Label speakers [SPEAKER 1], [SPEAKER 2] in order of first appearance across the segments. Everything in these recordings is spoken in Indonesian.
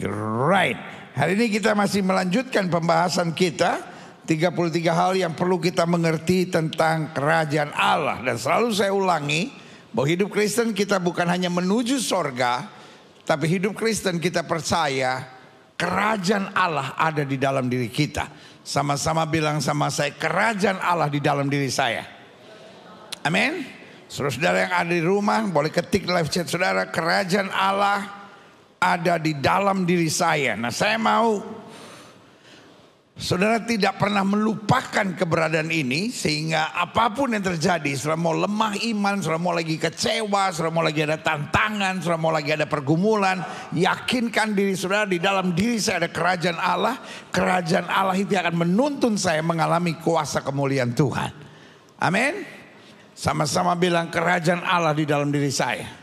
[SPEAKER 1] Right. Hari ini kita masih melanjutkan pembahasan kita 33 hal yang perlu kita mengerti tentang kerajaan Allah. Dan selalu saya ulangi bahwa hidup Kristen kita bukan hanya menuju sorga, tapi hidup Kristen kita percaya kerajaan Allah ada di dalam diri kita. Sama-sama bilang sama saya, kerajaan Allah di dalam diri saya. Amin. Saudara-saudara yang ada di rumah boleh ketik live chat saudara, kerajaan Allah ada di dalam diri saya. Nah, saya mau saudara tidak pernah melupakan keberadaan ini, sehingga apapun yang terjadi, saudara mau lemah iman, saudara mau lagi kecewa, saudara mau lagi ada tantangan, saudara mau lagi ada pergumulan, yakinkan diri saudara di dalam diri saya ada kerajaan Allah. Kerajaan Allah itu akan menuntun saya mengalami kuasa kemuliaan Tuhan. Amin. Sama-sama bilang kerajaan Allah di dalam diri saya.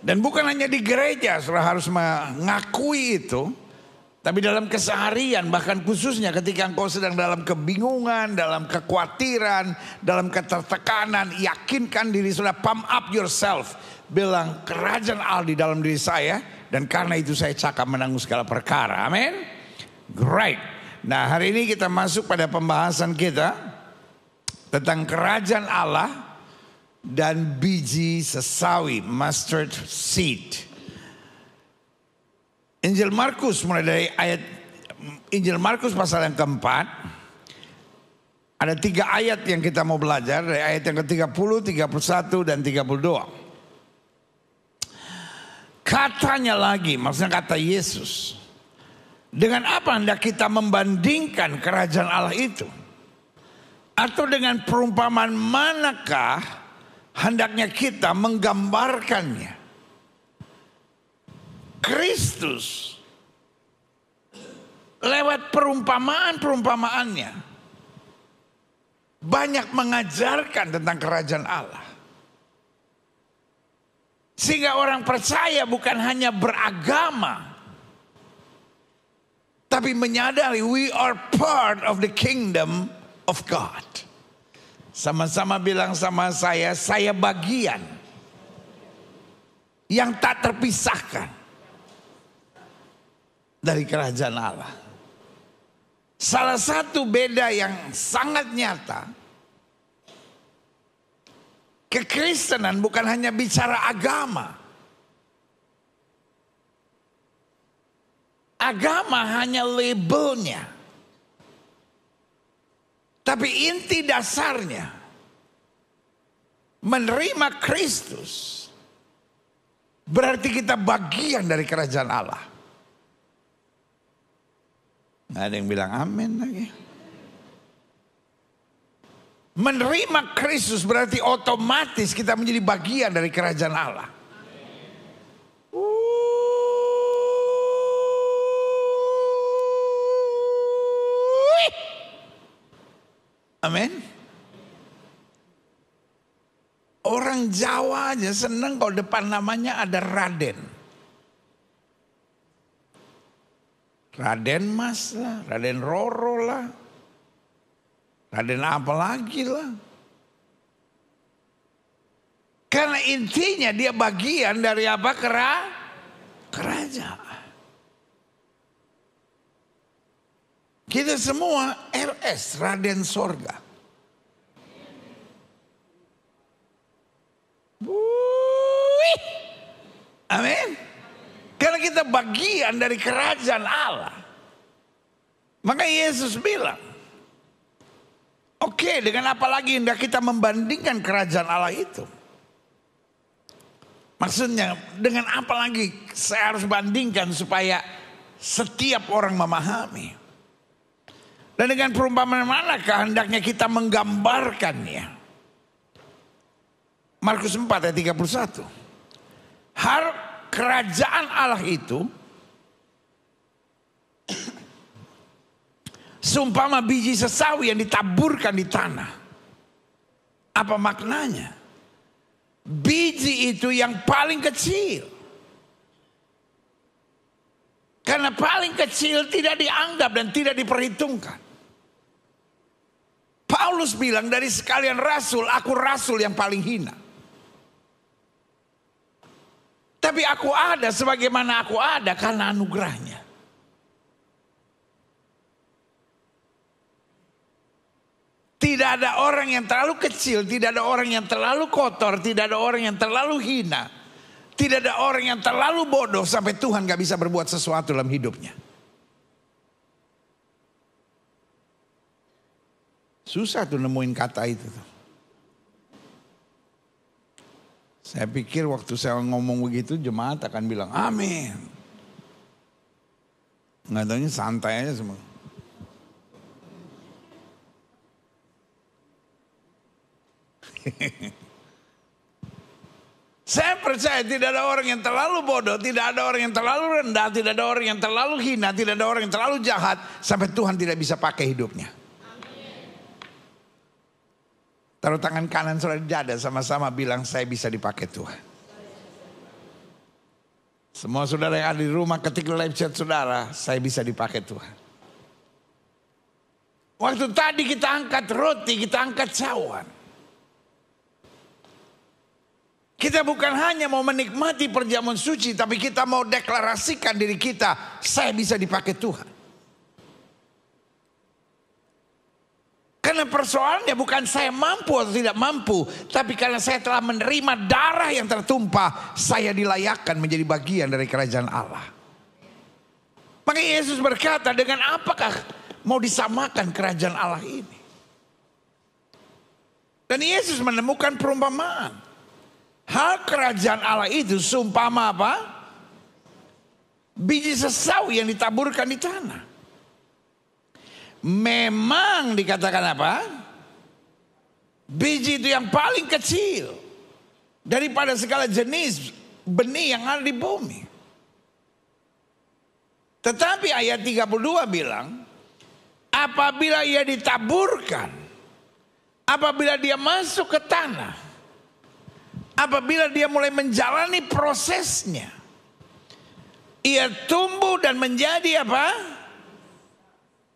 [SPEAKER 1] Dan bukan hanya di gereja saudara harus mengakui itu, tapi dalam keseharian, bahkan khususnya ketika engkau sedang dalam kebingungan, dalam kekhawatiran, dalam ketertekanan, yakinkan diri saudara, pump up yourself. Bilang kerajaan Allah di dalam diri saya, dan karena itu saya cakap menanggung segala perkara. Amin. Great. Nah, hari ini kita masuk pada pembahasan kita tentang kerajaan Allah dan biji sesawi, mustard seed. Injil Markus mulai dari Injil Markus pasal yang keempat. Ada 3 ayat yang kita mau belajar, dari ayat yang ke-30, 31 dan 32. Katanya lagi, maksudnya kata Yesus, dengan apa hendak kita membandingkan kerajaan Allah itu? Atau dengan perumpamaan manakah hendaknya kita menggambarkannya? Kristus lewat perumpamaan-perumpamaannya banyak mengajarkan tentang kerajaan Allah, sehingga orang percaya bukan hanya beragama, tapi menyadari we are part of the kingdom of God. Sama-sama bilang sama saya bagian yang tak terpisahkan dari kerajaan Allah. Salah satu beda yang sangat nyata, kekristenan bukan hanya bicara agama. Agama hanya labelnya. Tapi inti dasarnya menerima Kristus berarti kita bagian dari kerajaan Allah. Nggak ada yang bilang amin lagi. Menerima Kristus berarti otomatis kita menjadi bagian dari kerajaan Allah. Amin. Orang Jawa aja seneng kalau depan namanya ada Raden. Raden Mas lah, Raden Roro lah, Raden apa lagi lah. Karena intinya dia bagian dari apa? Kerajaan. Kita semua RS, Raden Sorga. Amin. Karena kita bagian dari kerajaan Allah. Maka Yesus bilang, oke, dengan apa lagi hendak kita membandingkan kerajaan Allah itu? Maksudnya dengan apa lagi saya harus bandingkan supaya setiap orang memahami? Dan dengan perumpamaan manakah hendaknya kita menggambarkannya? Markus 4 ayat 31. Kerajaan Allah itu seumpama biji sesawi yang ditaburkan di tanah. Apa maknanya? Biji itu yang paling kecil. Karena paling kecil tidak dianggap dan tidak diperhitungkan. Paulus bilang dari sekalian rasul, aku rasul yang paling hina. Tapi aku ada sebagaimana aku ada karena anugerahnya. Tidak ada orang yang terlalu kecil, tidak ada orang yang terlalu kotor, tidak ada orang yang terlalu hina. Tidak ada orang yang terlalu bodoh sampai Tuhan gak bisa berbuat sesuatu dalam hidupnya. Susah tuh nemuin kata itu. Saya pikir waktu saya ngomong begitu jemaat akan bilang amin. Nggak taunya santai aja semua. Saya percaya tidak ada orang yang terlalu bodoh, tidak ada orang yang terlalu rendah, tidak ada orang yang terlalu hina, tidak ada orang yang terlalu jahat sampai Tuhan tidak bisa pakai hidupnya. Taruh tangan kanan saudara di dada, sama-sama bilang saya bisa dipakai Tuhan. Semua saudara yang ada di rumah ketik live chat saudara, saya bisa dipakai Tuhan. Waktu tadi kita angkat roti, kita angkat cawan. Kita bukan hanya mau menikmati perjamuan suci, tapi kita mau deklarasikan diri kita, saya bisa dipakai Tuhan. Karena persoalannya bukan saya mampu atau tidak mampu, tapi karena saya telah menerima darah yang tertumpah, saya dilayakkan menjadi bagian dari kerajaan Allah. Maka Yesus berkata, dengan apakah mau disamakan kerajaan Allah ini? Dan Yesus menemukan perumpamaan. Hal kerajaan Allah itu seumpama apa? Biji sesau yang ditaburkan di tanah. Memang dikatakan apa? Biji itu yang paling kecil daripada segala jenis benih yang ada di bumi. Tetapi ayat 32 bilang, apabila ia ditaburkan, apabila dia masuk ke tanah, apabila dia mulai menjalani prosesnya, ia tumbuh dan menjadi apa?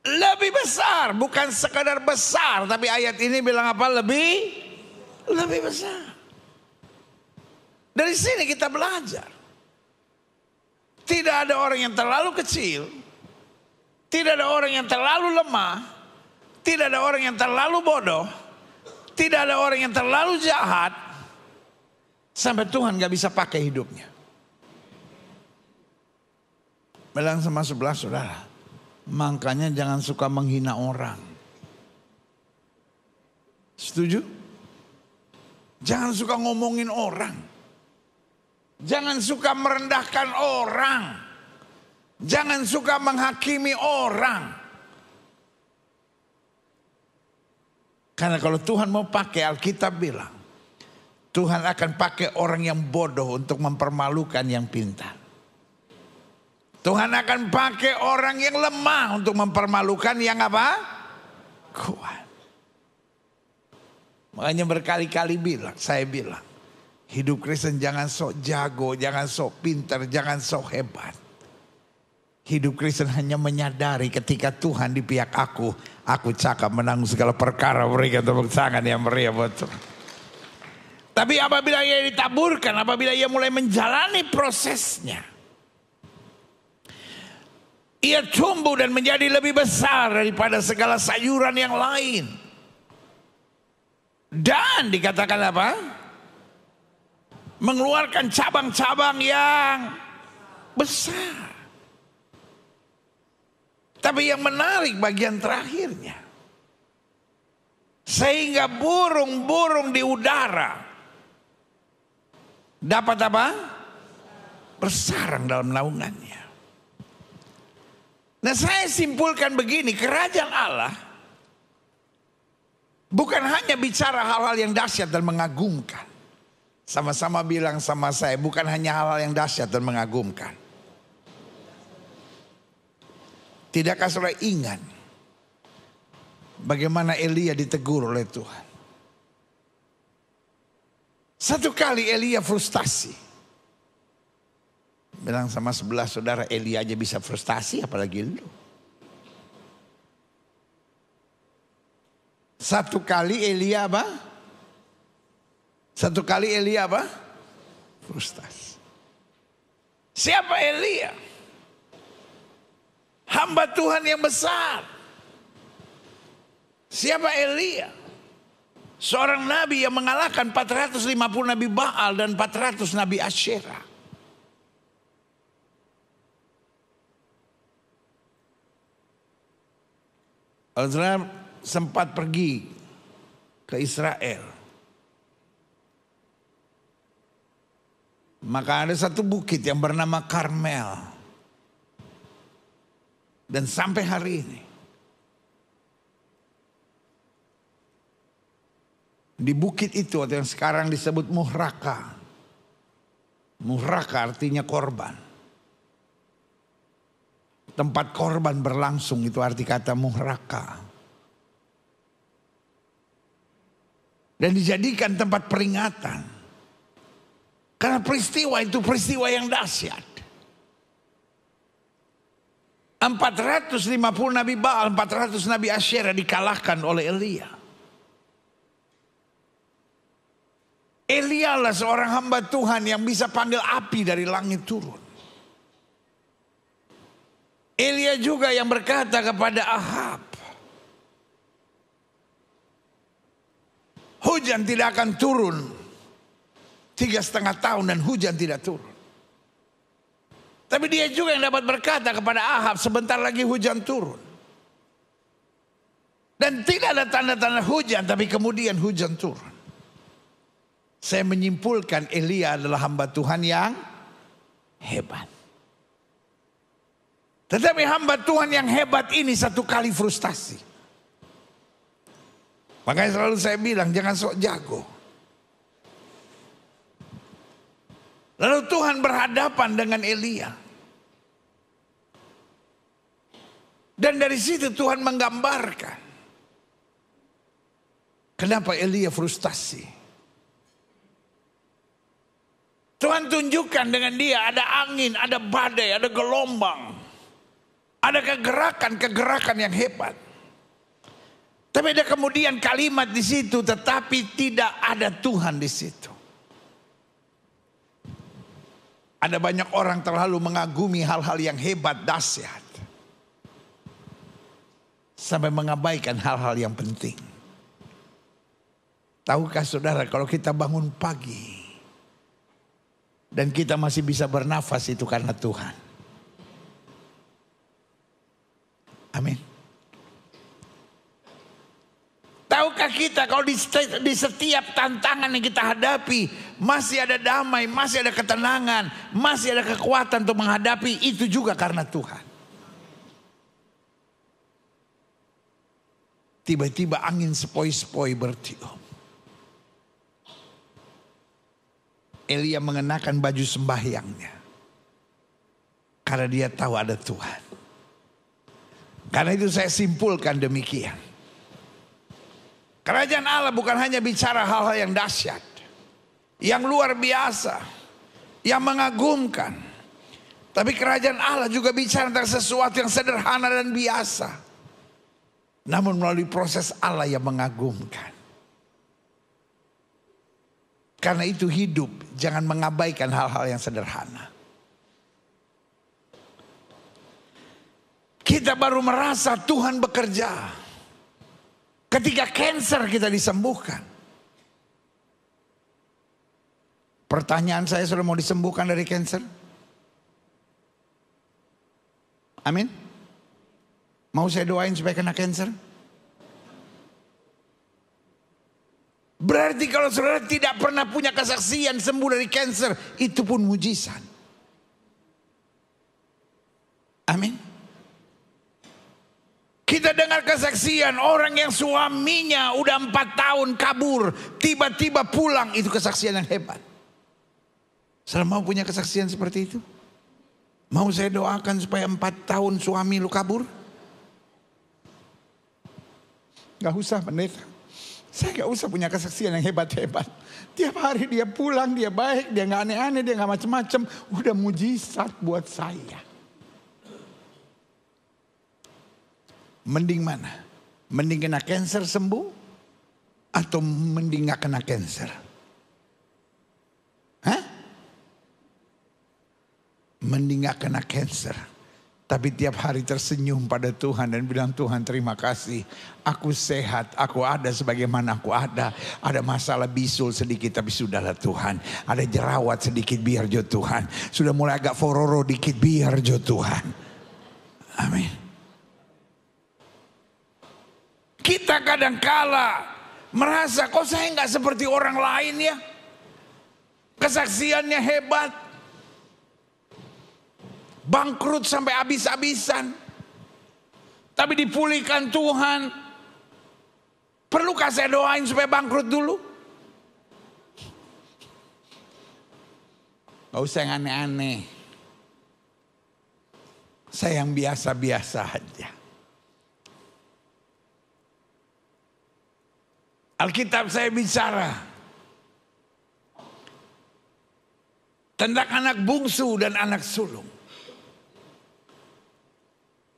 [SPEAKER 1] Lebih besar, bukan sekadar besar, tapi ayat ini bilang apa? Lebih besar. Dari sini kita belajar. Tidak ada orang yang terlalu kecil, tidak ada orang yang terlalu lemah, tidak ada orang yang terlalu bodoh, tidak ada orang yang terlalu jahat, sampai Tuhan gak bisa pakai hidupnya. Bilang sama sebelah saudara, makanya jangan suka menghina orang. Setuju? Jangan suka ngomongin orang. Jangan suka merendahkan orang. Jangan suka menghakimi orang. Karena kalau Tuhan mau pakai, Alkitab bilang, Tuhan akan pakai orang yang bodoh untuk mempermalukan yang pintar. Tuhan akan pakai orang yang lemah untuk mempermalukan yang apa? Kuat. Makanya berkali-kali saya bilang, hidup Kristen jangan sok jago, jangan sok pintar, jangan sok hebat. Hidup Kristen hanya menyadari ketika Tuhan di pihak aku cakap menanggung segala perkara. Berikan tepuk tangan yang meriah buat Tuhan. Tapi apabila ia ditaburkan, apabila ia mulai menjalani prosesnya, ia tumbuh dan menjadi lebih besar daripada segala sayuran yang lain. Dan dikatakan apa? Mengeluarkan cabang-cabang yang besar. Tapi yang menarik bagian terakhirnya. Sehingga burung-burung di udara dapat apa? Bersarang dalam naungannya. Nah, saya simpulkan begini, kerajaan Allah bukan hanya bicara hal-hal yang dahsyat dan mengagumkan. Sama-sama bilang sama saya, bukan hanya hal-hal yang dahsyat dan mengagumkan. Tidakkah saudara ingat bagaimana Elia ditegur oleh Tuhan? Satu kali Elia frustasi. Bilang sama sebelah saudara, Elia aja bisa frustasi apalagi lu. Satu kali Elia apa? Frustasi. Siapa Elia? Hamba Tuhan yang besar. Siapa Elia? Seorang nabi yang mengalahkan 450 nabi Baal dan 400 nabi Asyera. Kalau saudara sempat pergi ke Israel, maka ada satu bukit yang bernama Karmel. Dan sampai hari ini, di bukit itu atau yang sekarang disebut Muhraka. Muhraka artinya korban. Tempat korban berlangsung itu arti kata Muhraka. Dan dijadikan tempat peringatan. Karena peristiwa itu peristiwa yang dahsyat. 450 nabi Baal, 400 nabi Asyera dikalahkan oleh Elia. Elia lah seorang hamba Tuhan yang bisa panggil api dari langit turun. Elia juga yang berkata kepada Ahab, hujan tidak akan turun 3,5 tahun dan hujan tidak turun. Tapi dia juga yang dapat berkata kepada Ahab, sebentar lagi hujan turun. Dan tidak ada tanda-tanda hujan, tapi kemudian hujan turun. Saya menyimpulkan Elia adalah hamba Tuhan yang hebat. Tetapi hamba Tuhan yang hebat ini satu kali frustasi. Makanya selalu saya bilang jangan sok jago. Lalu Tuhan berhadapan dengan Elia. Dan dari situ Tuhan menggambarkan kenapa Elia frustasi. Tuhan tunjukkan dengan dia ada angin, ada badai, ada gelombang. Ada kegerakan yang hebat. Tapi ada kemudian kalimat di situ, tetapi tidak ada Tuhan di situ. Ada banyak orang terlalu mengagumi hal-hal yang hebat, dahsyat, sampai mengabaikan hal-hal yang penting. Tahukah saudara, kalau kita bangun pagi dan kita masih bisa bernafas, itu karena Tuhan. Amin. Tahukah kita kalau di setiap tantangan yang kita hadapi masih ada damai, masih ada ketenangan, masih ada kekuatan untuk menghadapi, itu juga karena Tuhan. Tiba-tiba angin sepoi-sepoi bertiup. Elia mengenakan baju sembahyangnya karena dia tahu ada Tuhan. Karena itu saya simpulkan demikian. Kerajaan Allah bukan hanya bicara hal-hal yang dahsyat, yang luar biasa, yang mengagumkan. Tapi kerajaan Allah juga bicara tentang sesuatu yang sederhana dan biasa, namun melalui proses Allah yang mengagumkan. Karena itu hidup jangan mengabaikan hal-hal yang sederhana. Kita baru merasa Tuhan bekerja ketika kanker kita disembuhkan. Pertanyaan saya, sudah mau disembuhkan dari kanker? Amin. Mau saya doain supaya kena kanker? Berarti kalau saudara tidak pernah punya kesaksian sembuh dari kanker, itu pun mujizat. Amin. Kita dengar kesaksian orang yang suaminya udah 4 tahun kabur, tiba-tiba pulang, itu kesaksian yang hebat. Saudara mau punya kesaksian seperti itu? Mau saya doakan supaya 4 tahun suami lu kabur? Gak usah pendeta. Saya gak usah punya kesaksian yang hebat-hebat. Tiap hari dia pulang, dia baik, dia gak aneh-aneh, dia gak macem-macem. Udah mujizat buat saya. Mending mana? Mending kena kanker sembuh atau mending gak kena kanker? Hah? Mending gak kena cancer. Tapi tiap hari tersenyum pada Tuhan dan bilang, Tuhan terima kasih. Aku sehat, aku ada sebagaimana aku ada. Ada masalah bisul sedikit tapi sudahlah Tuhan. Ada jerawat sedikit biar jo Tuhan. Sudah mulai agak fororo dikit biar jo Tuhan. Amin. Kita kadangkala merasa kok saya gak seperti orang lain ya. Kesaksiannya hebat. Bangkrut sampai habis-habisan. Tapi dipulihkan Tuhan. Perlukah saya doain supaya bangkrut dulu? Gak usah yang aneh-aneh. Saya yang biasa-biasa aja. Alkitab saya bicara tentang anak bungsu dan anak sulung.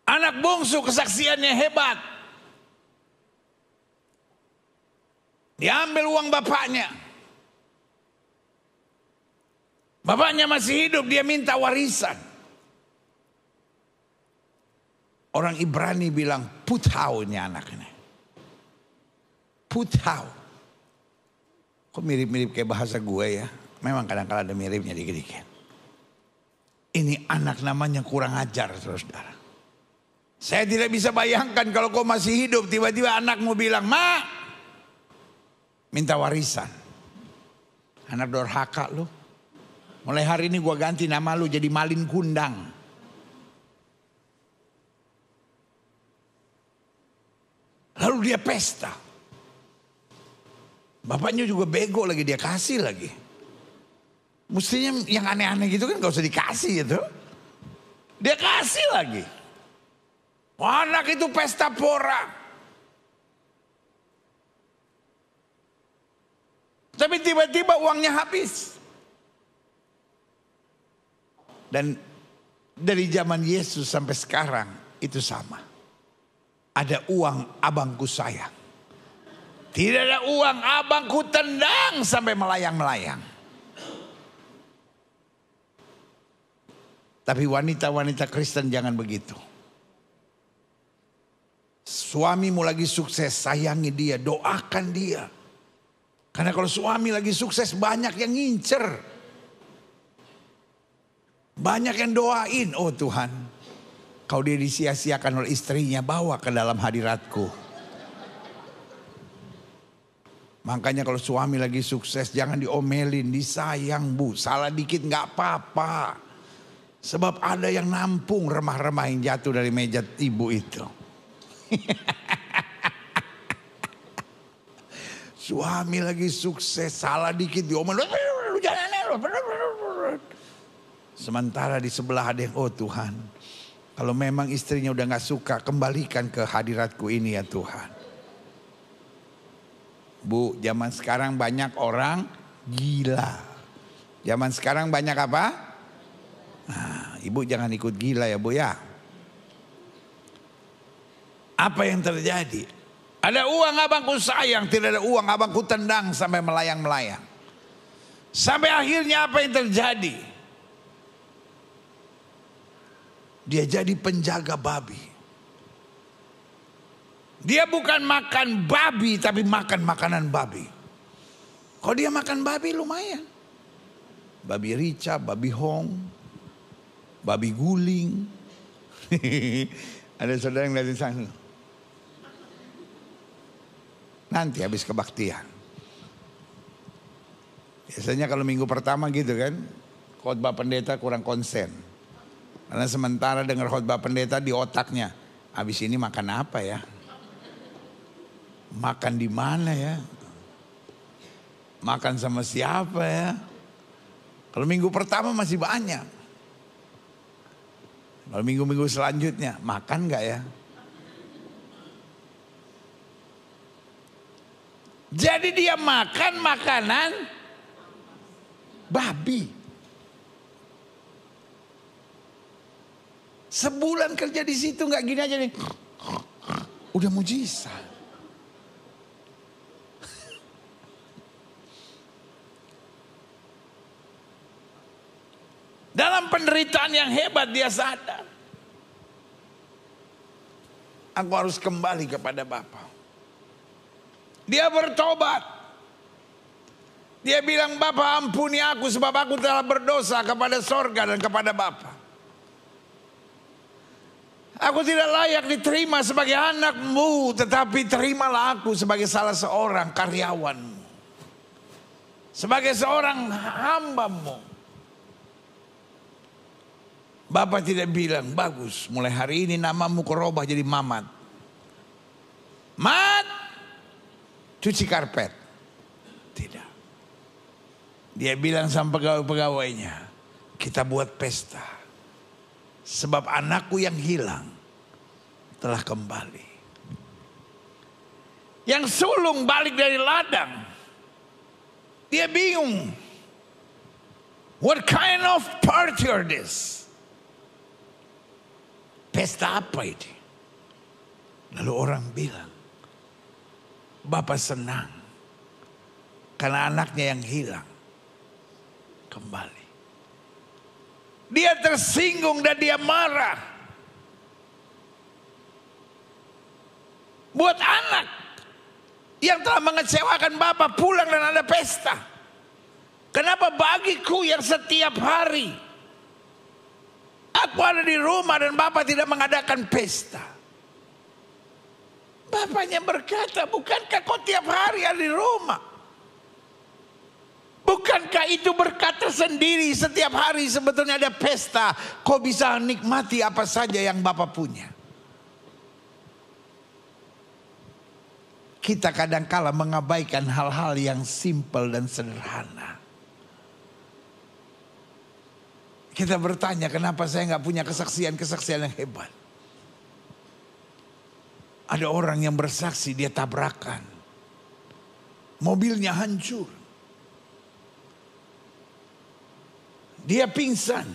[SPEAKER 1] Anak bungsu kesaksiannya hebat. Diambil uang bapaknya. Bapaknya masih hidup, dia minta warisan. Orang Ibrani bilang puthau-nya anaknya. Puthau. Kok mirip-mirip kayak bahasa gue ya. Memang kadang-kadang ada miripnya dikit-dikit. Ini anak namanya kurang ajar, saudara. Saya tidak bisa bayangkan kalau kau masih hidup tiba-tiba anakmu bilang, "Ma, minta warisan." Anak durhaka lu. Mulai hari ini gua ganti nama lu jadi Malin Kundang. Lalu dia pesta. Bapaknya juga bego lagi, dia kasih lagi. Mestinya yang aneh-aneh gitu kan gak usah dikasih gitu. Dia kasih lagi. Anak itu pesta pora. Tapi tiba-tiba uangnya habis. Dan dari zaman Yesus sampai sekarang itu sama. Ada uang abangku sayang. Tidak ada uang abangku tendang sampai melayang-melayang. Tapi wanita-wanita Kristen jangan begitu. Suamimu lagi sukses, sayangi dia, doakan dia. Karena kalau suami lagi sukses banyak yang ngincer. Banyak yang doain, oh Tuhan, kau dia disia-siakan oleh istrinya, bawa ke dalam hadiratku. Makanya kalau suami lagi sukses jangan diomelin, disayang bu. Salah dikit gak apa-apa. Sebab ada yang nampung remah-remah yang jatuh dari meja ibu itu. Suami lagi sukses, salah dikit diomelin. Sementara di sebelah ada yang, oh Tuhan, kalau memang istrinya udah gak suka, kembalikan ke hadiratku ini ya Tuhan. Bu, zaman sekarang banyak orang gila. Zaman sekarang banyak apa? Nah, ibu jangan ikut gila ya bu ya. Apa yang terjadi? Ada uang abangku sayang, tidak ada uang abangku tendang sampai melayang-melayang. Sampai akhirnya apa yang terjadi? Dia jadi penjaga babi. Dia bukan makan babi tapi makan makanan babi. Kalau dia makan babi lumayan. Babi rica, babi hong, babi guling. Ada saudara yang lihat sana. Nanti habis kebaktian. Biasanya kalau minggu pertama gitu kan, khotbah pendeta kurang konsen. Karena sementara dengar khotbah pendeta di otaknya, habis ini makan apa ya? Makan di mana ya? Makan sama siapa ya? Kalau minggu pertama masih banyak. Kalau minggu-minggu selanjutnya, makan gak ya? Jadi dia makan makanan babi. Sebulan kerja di situ nggak gini aja nih. Udah mujizat. Dalam dalam penderitaan yang hebat dia sadar, aku harus kembali kepada Bapa. Dia bertobat. Dia bilang, Bapa ampuni aku sebab aku telah berdosa kepada sorga dan kepada Bapa. Aku tidak layak diterima sebagai anakmu, tetapi terimalah aku sebagai salah seorang karyawanmu, sebagai seorang hambamu. Bapa tidak bilang, bagus, mulai hari ini namamu kurubah jadi Mamat. Mat, cuci karpet. Tidak. Dia bilang sama pegawai-pegawainya, kita buat pesta. Sebab anakku yang hilang telah kembali. Yang sulung balik dari ladang. Dia bingung. What kind of party are this? Pesta apa ini? Lalu orang bilang, Bapak senang karena anaknya yang hilang kembali. Dia tersinggung dan dia marah. Buat anak yang telah mengecewakan Bapak pulang dan ada pesta. Kenapa bagiku yang setiap hari aku ada di rumah dan Bapak tidak mengadakan pesta? Bapaknya berkata, bukankah kau tiap hari ada di rumah? Bukankah itu berkata sendiri setiap hari sebetulnya ada pesta. Kau bisa nikmati apa saja yang Bapak punya. Kita kadangkala mengabaikan hal-hal yang simpel dan sederhana. Kita bertanya, kenapa saya nggak punya kesaksian-kesaksian yang hebat? Ada orang yang bersaksi dia tabrakan. Mobilnya hancur. Dia pingsan.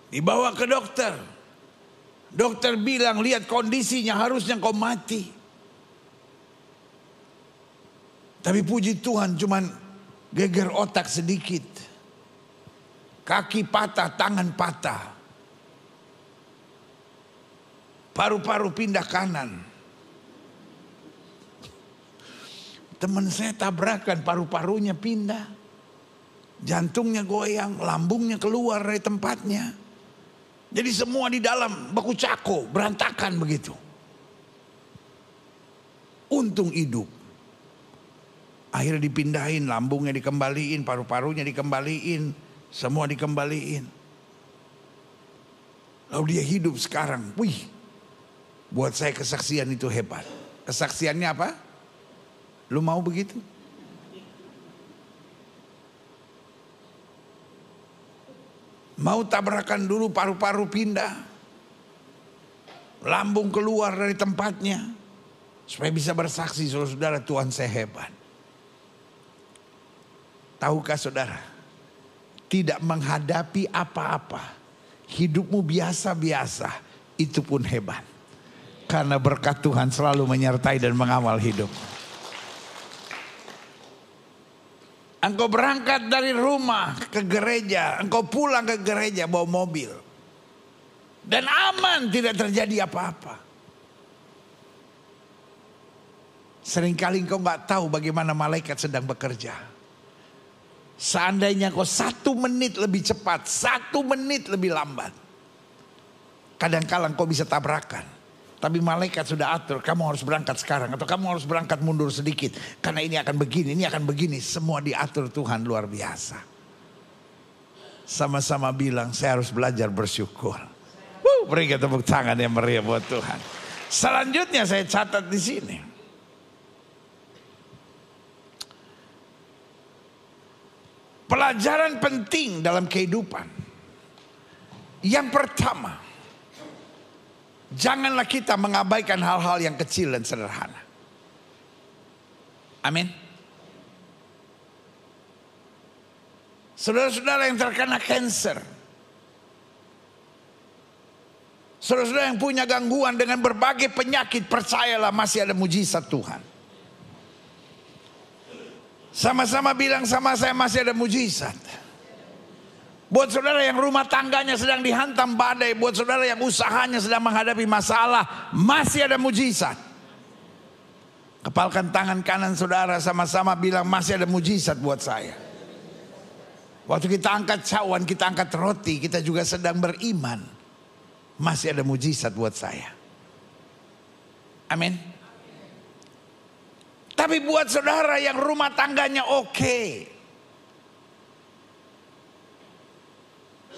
[SPEAKER 1] Dibawa ke dokter. Dokter bilang, lihat kondisinya harusnya kau mati. Tapi puji Tuhan cuman geger otak sedikit. Kaki patah, tangan patah. Paru-paru pindah kanan. Teman saya tabrakan, paru-parunya pindah. Jantungnya goyang, lambungnya keluar dari tempatnya. Jadi semua di dalam baku cako, berantakan begitu. Untung hidup. Akhirnya dipindahin, lambungnya dikembaliin, paru-parunya dikembaliin, semua dikembaliin. Lalu dia hidup sekarang. Wih, buat saya kesaksian itu hebat. Kesaksiannya apa? Lu mau begitu? Mau tabrakan dulu paru-paru pindah. Lambung keluar dari tempatnya. Supaya bisa bersaksi, saudara-saudara, Tuhan saya hebat. Tahukah saudara? Tidak menghadapi apa-apa. Hidupmu biasa-biasa. Itu pun hebat. Karena berkat Tuhan selalu menyertai dan mengawal hidup. Engkau berangkat dari rumah ke gereja. Engkau pulang ke gereja bawa mobil. Dan aman, tidak terjadi apa-apa. Seringkali engkau gak tahu bagaimana malaikat sedang bekerja. Seandainya engkau 1 menit lebih cepat, 1 menit lebih lambat, kadang-kadang engkau bisa tabrakan. Tapi malaikat sudah atur, kamu harus berangkat sekarang. Atau kamu harus berangkat mundur sedikit. Karena ini akan begini, ini akan begini. Semua diatur Tuhan luar biasa. Sama-sama bilang, saya harus belajar bersyukur. Berikan tepuk tangan yang meriah buat Tuhan. Selanjutnya saya catat di sini. Pelajaran penting dalam kehidupan. Yang pertama, janganlah kita mengabaikan hal-hal yang kecil dan sederhana. Amin. Saudara-saudara yang terkena kanker, saudara-saudara yang punya gangguan dengan berbagai penyakit, percayalah masih ada mujizat Tuhan. Sama-sama bilang sama saya, masih ada mujizat. Buat saudara yang rumah tangganya sedang dihantam badai, buat saudara yang usahanya sedang menghadapi masalah, masih ada mujizat. Kepalkan tangan kanan saudara, sama-sama bilang masih ada mujizat buat saya. Waktu kita angkat cawan, kita angkat roti, kita juga sedang beriman. Masih ada mujizat buat saya. Amin. Tapi buat saudara yang rumah tangganya oke,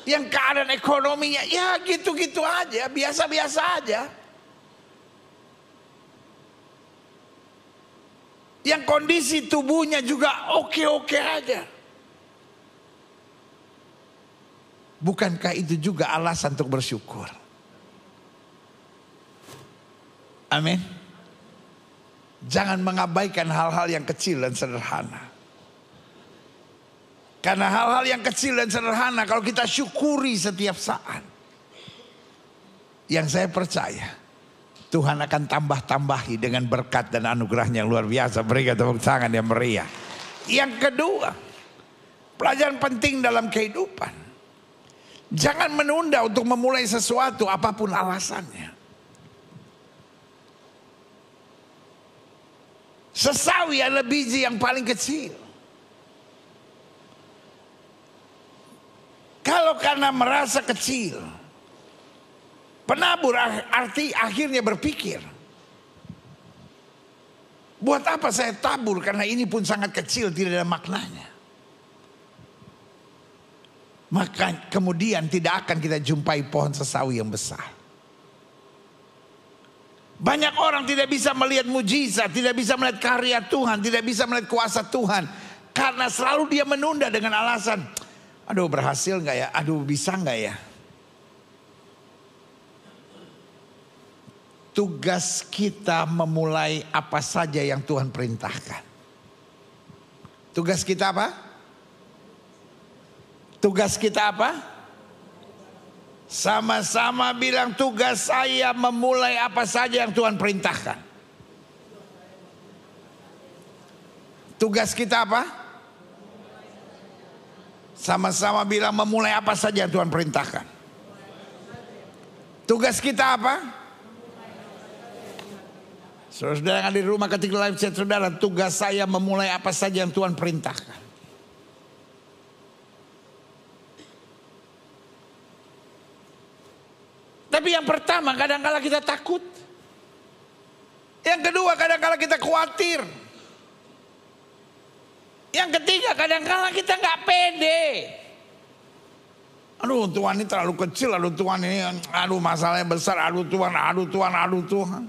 [SPEAKER 1] yang keadaan ekonominya ya gitu-gitu aja, biasa-biasa aja, yang kondisi tubuhnya juga oke-oke aja, bukankah itu juga alasan untuk bersyukur? Amin. Jangan mengabaikan hal-hal yang kecil dan sederhana. Karena hal-hal yang kecil dan sederhana kalau kita syukuri setiap saat, yang saya percaya Tuhan akan tambah-tambahi dengan berkat dan anugerahnya yang luar biasa. Berikan tepuk tangan yang meriah. Yang kedua, pelajaran penting dalam kehidupan, jangan menunda untuk memulai sesuatu apapun alasannya. Sesawi adalah biji yang paling kecil. Kalau karena merasa kecil, penabur akhirnya berpikir, buat apa saya tabur karena ini pun sangat kecil, tidak ada maknanya. Maka kemudian tidak akan kita jumpai pohon sesawi yang besar. Banyak orang tidak bisa melihat mujizat, tidak bisa melihat karya Tuhan, tidak bisa melihat kuasa Tuhan, karena selalu dia menunda dengan alasan, aduh berhasil gak ya, aduh bisa gak ya. Tugas kita memulai apa saja yang Tuhan perintahkan. Tugas kita apa? Tugas kita apa? Sama-sama bilang, tugas saya memulai apa saja yang Tuhan perintahkan. Tugas kita apa? Sama-sama bilang, memulai apa saja yang Tuhan perintahkan. Tugas kita apa? Saudara yang ada di rumah, ketika live chat saudara, tugas saya memulai apa saja yang Tuhan perintahkan. Tapi yang pertama kadang-kala kita takut. Yang kedua kadang-kala kita khawatir. Yang ketiga kadang-kala kita nggak pede. Aduh Tuhan ini terlalu kecil, aduh Tuhan ini, aduh masalahnya besar, aduh Tuhan, aduh Tuhan, aduh Tuhan.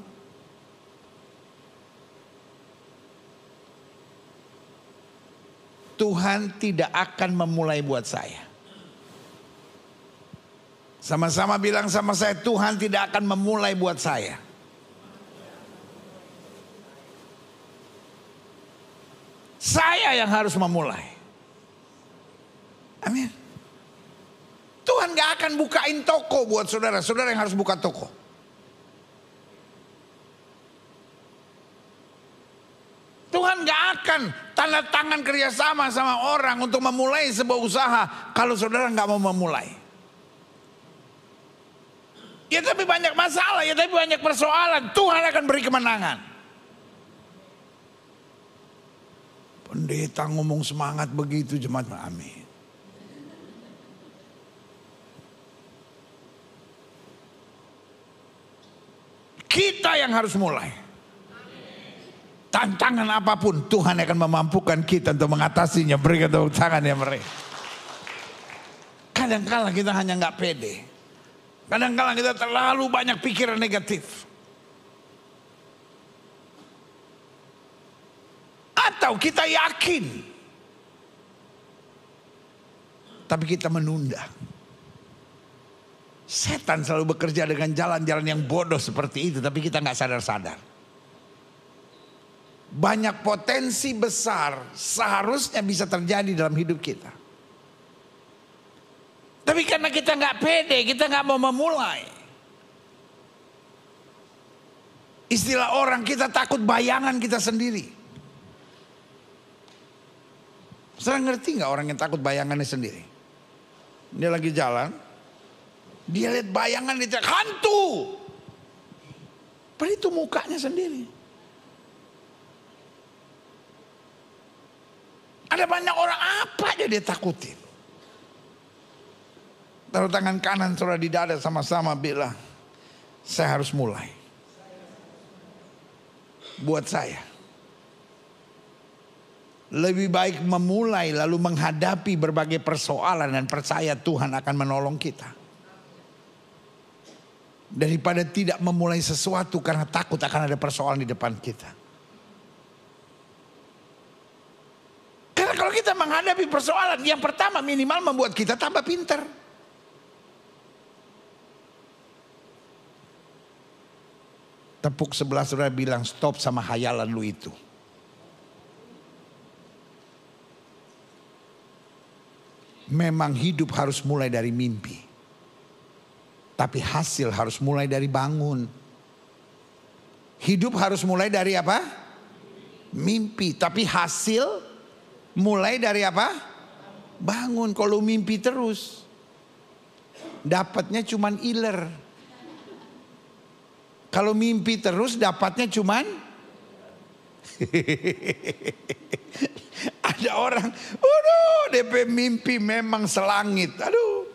[SPEAKER 1] Tuhan tidak akan memulai buat saya. Sama-sama bilang sama saya, Tuhan tidak akan memulai buat saya. Saya yang harus memulai. Amin. Tuhan gak akan bukain toko buat saudara. Saudara yang harus buka toko. Tuhan gak akan tanda tangan kerjasama sama orang untuk memulai sebuah usaha kalau saudara gak mau memulai. Ya tapi banyak masalah, ya tapi banyak persoalan. Tuhan akan beri kemenangan. Pendeta ngomong semangat begitu, jemaat, amin. Kita yang harus mulai. Tantangan apapun Tuhan akan memampukan kita untuk mengatasinya. Berikan tepuk tangan ya mereka. Kadang-kala kita hanya nggak pede. Kadang-kala kita terlalu banyak pikiran negatif. Atau kita yakin, tapi kita menunda. Setan selalu bekerja dengan jalan-jalan yang bodoh seperti itu, tapi kita nggak sadar-sadar. Banyak potensi besar seharusnya bisa terjadi dalam hidup kita. Tapi karena kita nggak pede, kita nggak mau memulai. Istilah orang, kita takut bayangan kita sendiri. Saudara ngerti gak orang yang takut bayangannya sendiri? Dia lagi jalan, dia lihat bayangan, dia cakap hantu. Padahal itu mukanya sendiri. Ada banyak orang apa aja dia takutin. Taruh tangan kanan saudara di dada, sama-sama bilang, saya harus mulai. Buat saya, lebih baik memulai lalu menghadapi berbagai persoalan dan percaya Tuhan akan menolong kita, daripada tidak memulai sesuatu karena takut akan ada persoalan di depan kita. Karena kalau kita menghadapi persoalan, yang pertama minimal membuat kita tambah pintar. Tepuk sebelah saudara, bilang stop sama hayalan lu itu. Memang hidup harus mulai dari mimpi. Tapi hasil harus mulai dari bangun. Hidup harus mulai dari apa? Mimpi. Tapi hasil mulai dari apa? Bangun. Kalau mimpi terus, dapatnya cuman iler. Kalau mimpi terus, dapatnya cuman ada orang, aduh, DP mimpi memang selangit. Aduh.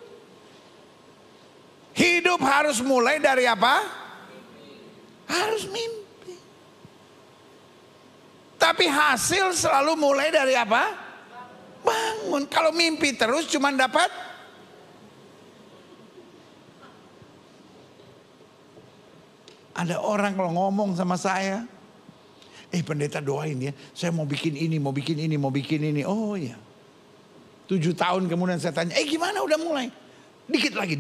[SPEAKER 1] Hidup harus mulai dari apa? Harus mimpi. Tapi hasil selalu mulai dari apa? Bangun. Kalau mimpi terus cuman dapat. Ada orang kalau ngomong sama saya, pendeta doain ya, saya mau bikin ini, mau bikin ini, mau bikin ini. Oh ya, 7 tahun kemudian saya tanya, gimana udah mulai? Dikit lagi.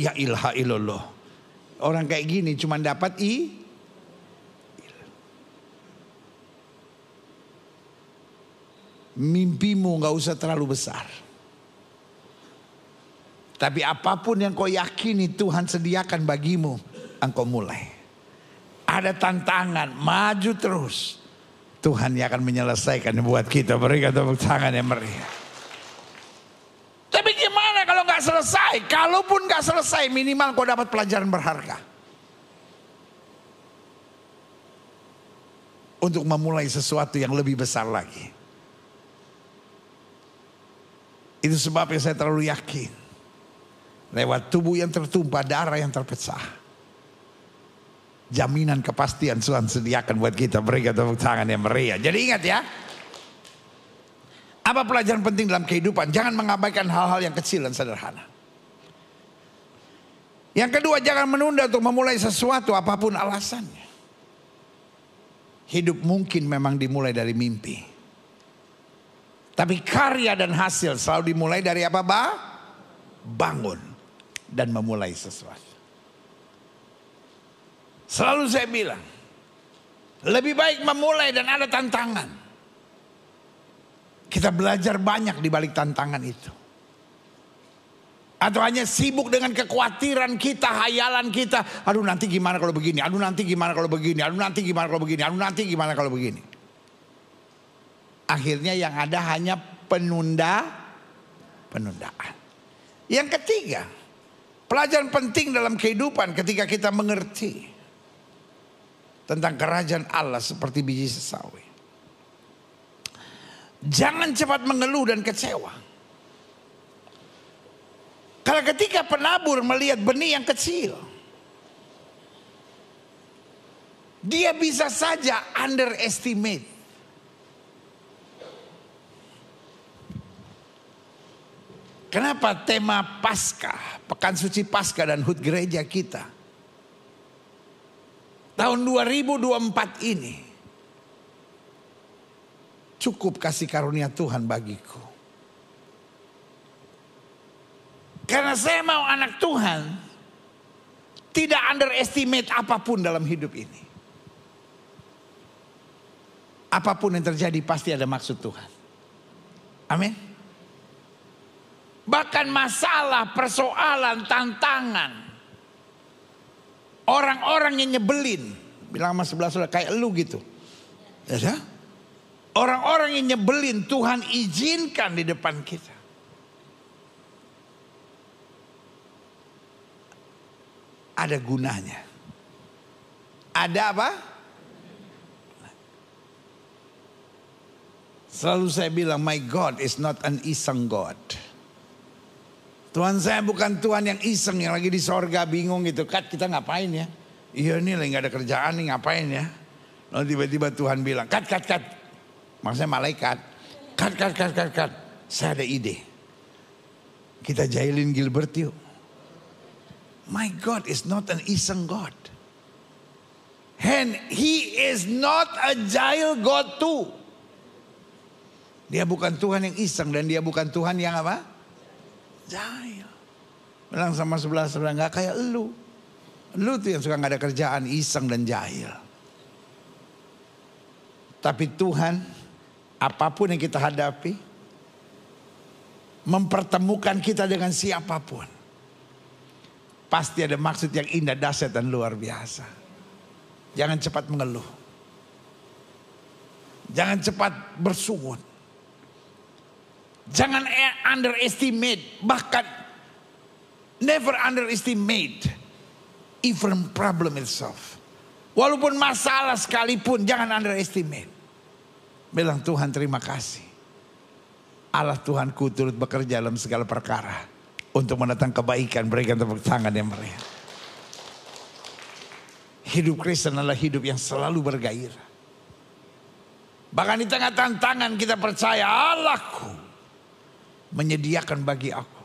[SPEAKER 1] Ya ilaha illallah. Orang kayak gini cuma dapat mimpimu gak usah terlalu besar. Tapi apapun yang kau yakini Tuhan sediakan bagimu, engkau mulai. Ada tantangan, maju terus. Tuhan yang akan menyelesaikan buat kita. Berikan tepuk tangan yang meriah. Tapi gimana kalau gak selesai? Kalaupun gak selesai, minimal kau dapat pelajaran berharga. Untuk memulai sesuatu yang lebih besar lagi. Itu sebabnya saya terlalu yakin. Lewat tubuh yang tertumpah, darah yang terpecah, jaminan kepastian Tuhan sediakan buat kita. Berikan tepuk tangan yang meriah. Jadi ingat ya, apa pelajaran penting dalam kehidupan? Jangan mengabaikan hal-hal yang kecil dan sederhana. Yang kedua, jangan menunda untuk memulai sesuatu apapun alasannya. Hidup mungkin memang dimulai dari mimpi, tapi karya dan hasil selalu dimulai dari apa? Bangun dan memulai sesuatu. Selalu saya bilang, lebih baik memulai dan ada tantangan. Kita belajar banyak di balik tantangan itu. Atau hanya sibuk dengan kekhawatiran kita, hayalan kita. Aduh nanti gimana kalau begini, aduh nanti gimana kalau begini, aduh nanti gimana kalau begini, aduh nanti gimana kalau begini. Akhirnya yang ada hanya penundaan. Yang ketiga, pelajaran penting dalam kehidupan ketika kita mengerti tentang kerajaan Allah seperti biji sesawi. Jangan cepat mengeluh dan kecewa. Karena ketika penabur melihat benih yang kecil, dia bisa saja underestimate. Kenapa tema Paskah, Pekan Suci Paskah dan HUT gereja kita tahun 2024 ini cukup kasih karunia Tuhan bagiku. Karena saya mau anak Tuhan tidak underestimate apapun dalam hidup ini. Apapun yang terjadi pasti ada maksud Tuhan. Amin. Bahkan masalah, persoalan, tantangan, orang-orang yang nyebelin, bilang sama sebelah saudara kayak lu gitu. Ya, Orang-orang yang nyebelin Tuhan izinkan di depan kita. Ada gunanya. Ada apa? Selalu saya bilang, my God is not an iseng God. Tuhan saya bukan Tuhan yang iseng, yang lagi di sorga bingung gitu. Kat, kita ngapain ya? Iya nih lagi gak ada kerjaan nih, ngapain ya? Lalu tiba-tiba Tuhan bilang, kat. Maksudnya malaikat. Kat. Saya ada ide. Kita jahilin Gilbert yuk. My God is not an iseng God. And he is not a jahil God too. Dia bukan Tuhan yang iseng dan dia bukan Tuhan yang apa? Jahil. Bilang sama sebelah gak kayak elu. Elu tuh yang suka gak ada kerjaan, iseng dan jahil. Tapi Tuhan, apapun yang kita hadapi, mempertemukan kita dengan siapapun, pasti ada maksud yang indah, dahsyat dan luar biasa. Jangan cepat mengeluh. Jangan cepat bersungut. Jangan underestimate, bahkan never underestimate even problem itself. Walaupun masalah sekalipun jangan underestimate. Bilang Tuhan terima kasih. Allah Tuhanku turut bekerja dalam segala perkara untuk mendatang kebaikan. Berikan tepuk tangan yang meriah. Hidup Kristen adalah hidup yang selalu bergairah. Bahkan di tengah tantangan kita percaya Allahku menyediakan bagi aku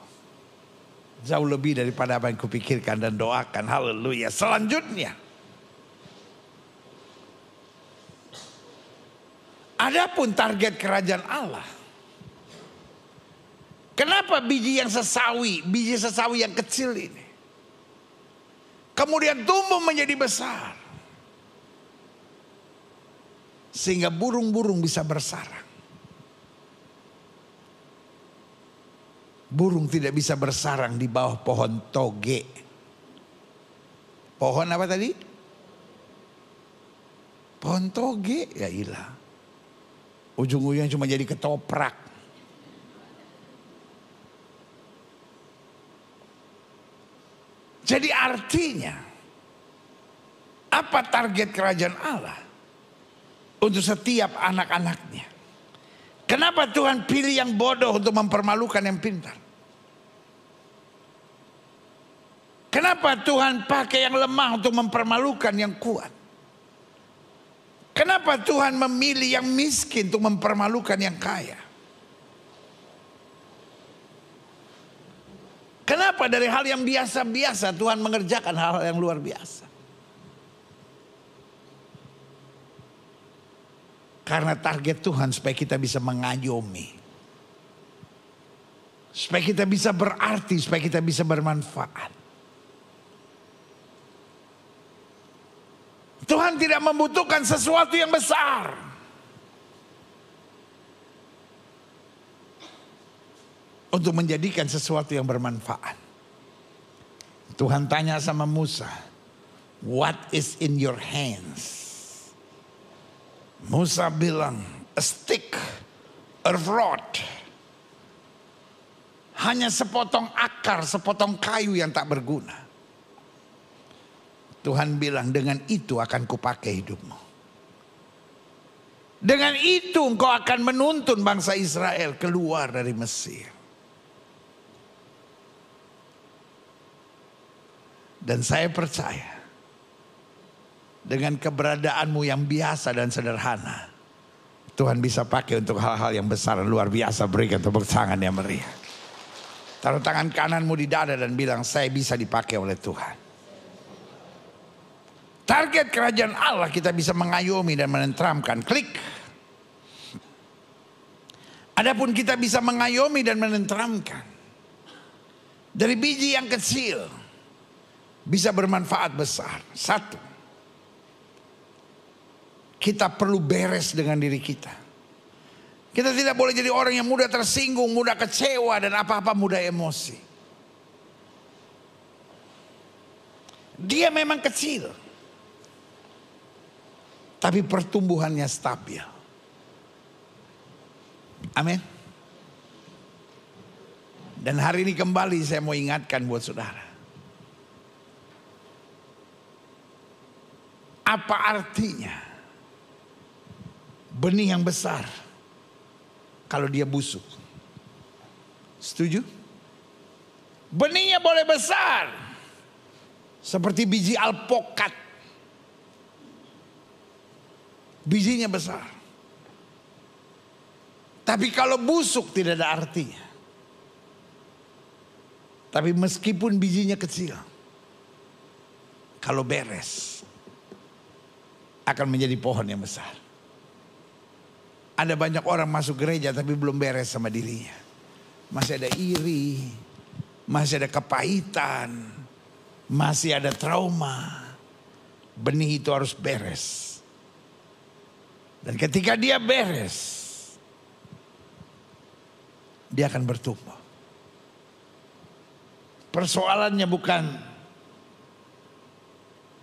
[SPEAKER 1] jauh lebih daripada apa yang kupikirkan dan doakan. Haleluya. Selanjutnya, adapun target kerajaan Allah. Kenapa biji sesawi yang kecil ini kemudian tumbuh menjadi besar sehingga burung-burung bisa bersarang? Burung tidak bisa bersarang di bawah pohon toge. Pohon apa tadi? Pohon toge, ya ilah. Ujung-ujungnya cuma jadi ketoprak. Jadi artinya, apa target kerajaan Allah untuk setiap anak-anaknya? Kenapa Tuhan pilih yang bodoh untuk mempermalukan yang pintar? Kenapa Tuhan pakai yang lemah untuk mempermalukan yang kuat? Kenapa Tuhan memilih yang miskin untuk mempermalukan yang kaya? Kenapa dari hal yang biasa-biasa Tuhan mengerjakan hal-hal yang luar biasa? Karena target Tuhan supaya kita bisa mengayomi, supaya kita bisa berarti, supaya kita bisa bermanfaat. Tuhan tidak membutuhkan sesuatu yang besar. Untuk menjadikan sesuatu yang bermanfaat. Tuhan tanya sama Musa, what is in your hands? Musa bilang, a stick, a rod. Hanya sepotong akar, sepotong kayu yang tak berguna. Tuhan bilang, dengan itu akan kupakai hidupmu. Dengan itu engkau akan menuntun bangsa Israel keluar dari Mesir. Dan saya percaya, dengan keberadaanmu yang biasa dan sederhana, Tuhan bisa pakai untuk hal-hal yang besar dan luar biasa. Berikan tepuk tangan yang meriah. Taruh tangan kananmu di dada dan bilang, saya bisa dipakai oleh Tuhan. Target kerajaan Allah kita bisa mengayomi dan menenteramkan. Klik. Adapun kita bisa mengayomi dan menenteramkan dari biji yang kecil, bisa bermanfaat besar. Satu, kita perlu beres dengan diri kita. Kita tidak boleh jadi orang yang mudah tersinggung, mudah kecewa, dan apa-apa mudah emosi. Dia memang kecil, tapi pertumbuhannya stabil. Amin. Dan hari ini kembali saya mau ingatkan buat saudara. Apa artinya benih yang besar kalau dia busuk? Setuju? Benihnya boleh besar seperti biji alpokat. Bijinya besar. Tapi kalau busuk tidak ada artinya. Tapi meskipun bijinya kecil, kalau beres akan menjadi pohon yang besar. Ada banyak orang masuk gereja tapi belum beres sama dirinya. Masih ada iri, masih ada kepahitan, masih ada trauma. Benih itu harus beres. Dan ketika dia beres, dia akan bertumbuh. Persoalannya bukan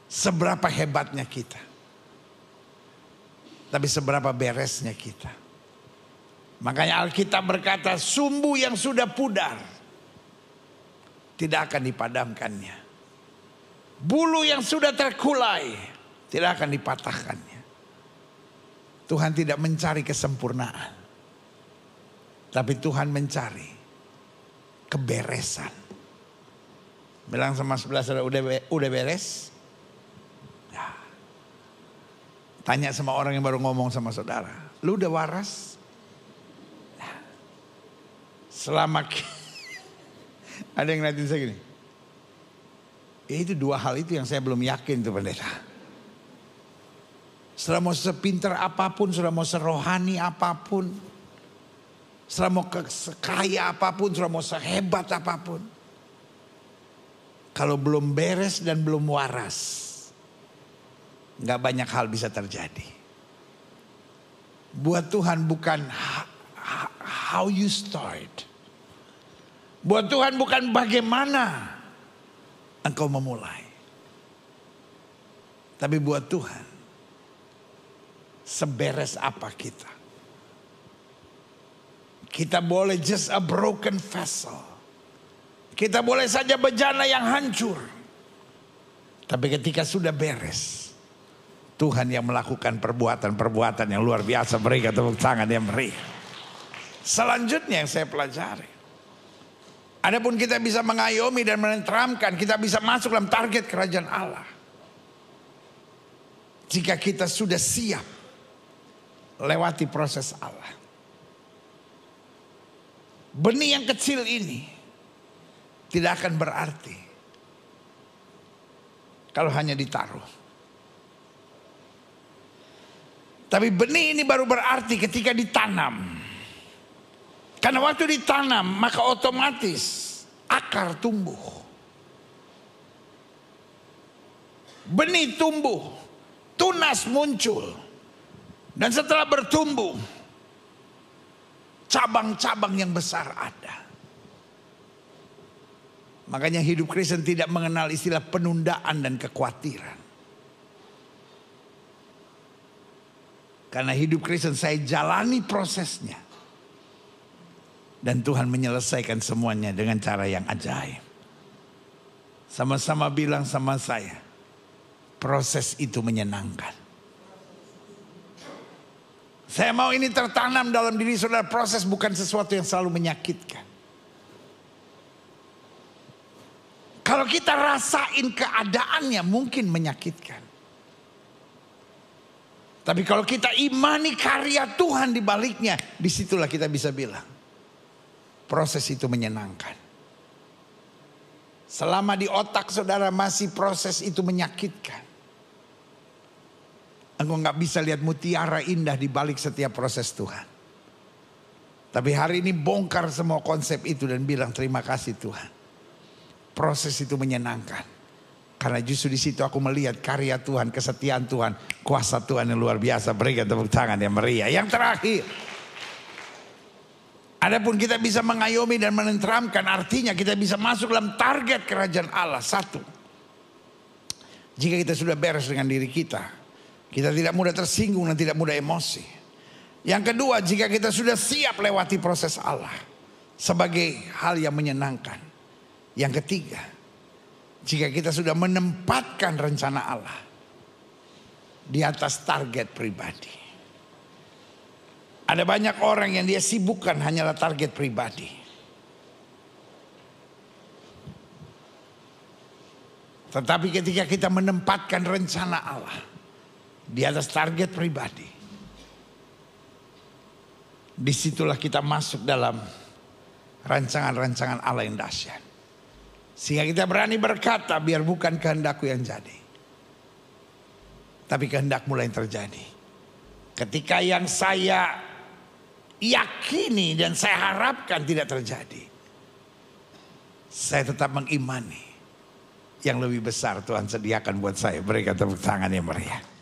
[SPEAKER 1] seberapa hebatnya kita, tapi seberapa beresnya kita. Makanya Alkitab berkata, sumbu yang sudah pudar tidak akan dipadamkannya. Bulu yang sudah terkulai tidak akan dipatahkannya. Tuhan tidak mencari kesempurnaan, tapi Tuhan mencari keberesan. Bilang sama sebelah saudara, udah beres? Ya. Tanya sama orang yang baru ngomong sama saudara, lu udah waras? Ya. Selama ada yang ngeliatin saya gini, itu dua hal itu yang saya belum yakin tuh pendeta. Setelah mau sepintar apapun, sudah mau serohani apapun, setelah mau sekaya apapun, sudah mau sehebat apapun, kalau belum beres dan belum waras, gak banyak hal bisa terjadi. Buat Tuhan bukan how you start. Buat Tuhan bukan bagaimana engkau memulai. Tapi buat Tuhan, seberes apa kita. Kita boleh just a broken vessel. Kita boleh saja bejana yang hancur. Tapi ketika sudah beres, Tuhan yang melakukan perbuatan-perbuatan yang luar biasa. Berikan tepuk tangan yang meriah. Selanjutnya yang saya pelajari, adapun kita bisa mengayomi dan menenteramkan, kita bisa masuk dalam target kerajaan Allah, jika kita sudah siap lewati proses Allah. Benih yang kecil ini tidak akan berarti kalau hanya ditaruh. Tapi benih ini baru berarti ketika ditanam. Karena waktu ditanam maka otomatis akar tumbuh. Benih tumbuh, tunas muncul. Dan setelah bertumbuh, cabang-cabang yang besar ada. Makanya hidup Kristen tidak mengenal istilah penundaan dan kekhawatiran. Karena hidup Kristen saya jalani prosesnya. Dan Tuhan menyelesaikan semuanya dengan cara yang ajaib. Sama-sama bilang sama saya, proses itu menyenangkan. Saya mau ini tertanam dalam diri saudara, proses bukan sesuatu yang selalu menyakitkan. Kalau kita rasain keadaannya mungkin menyakitkan. Tapi kalau kita imani karya Tuhan di baliknya, disitulah kita bisa bilang, proses itu menyenangkan. Selama di otak saudara masih proses itu menyakitkan, engkau gak bisa lihat mutiara indah di balik setiap proses Tuhan. Tapi hari ini bongkar semua konsep itu dan bilang terima kasih Tuhan. Proses itu menyenangkan. Karena justru di situ aku melihat karya Tuhan, kesetiaan Tuhan, kuasa Tuhan yang luar biasa. Berikan tepuk tangan yang meriah. Yang terakhir, adapun kita bisa mengayomi dan menenteramkan, artinya kita bisa masuk dalam target kerajaan Allah. Satu, jika kita sudah beres dengan diri kita, kita tidak mudah tersinggung dan tidak mudah emosi. Yang kedua, jika kita sudah siap lewati proses Allah sebagai hal yang menyenangkan. Yang ketiga, jika kita sudah menempatkan rencana Allah di atas target pribadi. Ada banyak orang yang dia sibukkan hanyalah target pribadi. Tetapi ketika kita menempatkan rencana Allah di atas target pribadi, disitulah kita masuk dalam rancangan-rancangan Allah yang dahsyat. Sehingga kita berani berkata, biar bukan kehendakku yang jadi, tapi kehendak-Mu yang terjadi. Ketika yang saya yakini dan saya harapkan tidak terjadi, saya tetap mengimani yang lebih besar Tuhan sediakan buat saya. Berikan tepuk tangan yang meriah.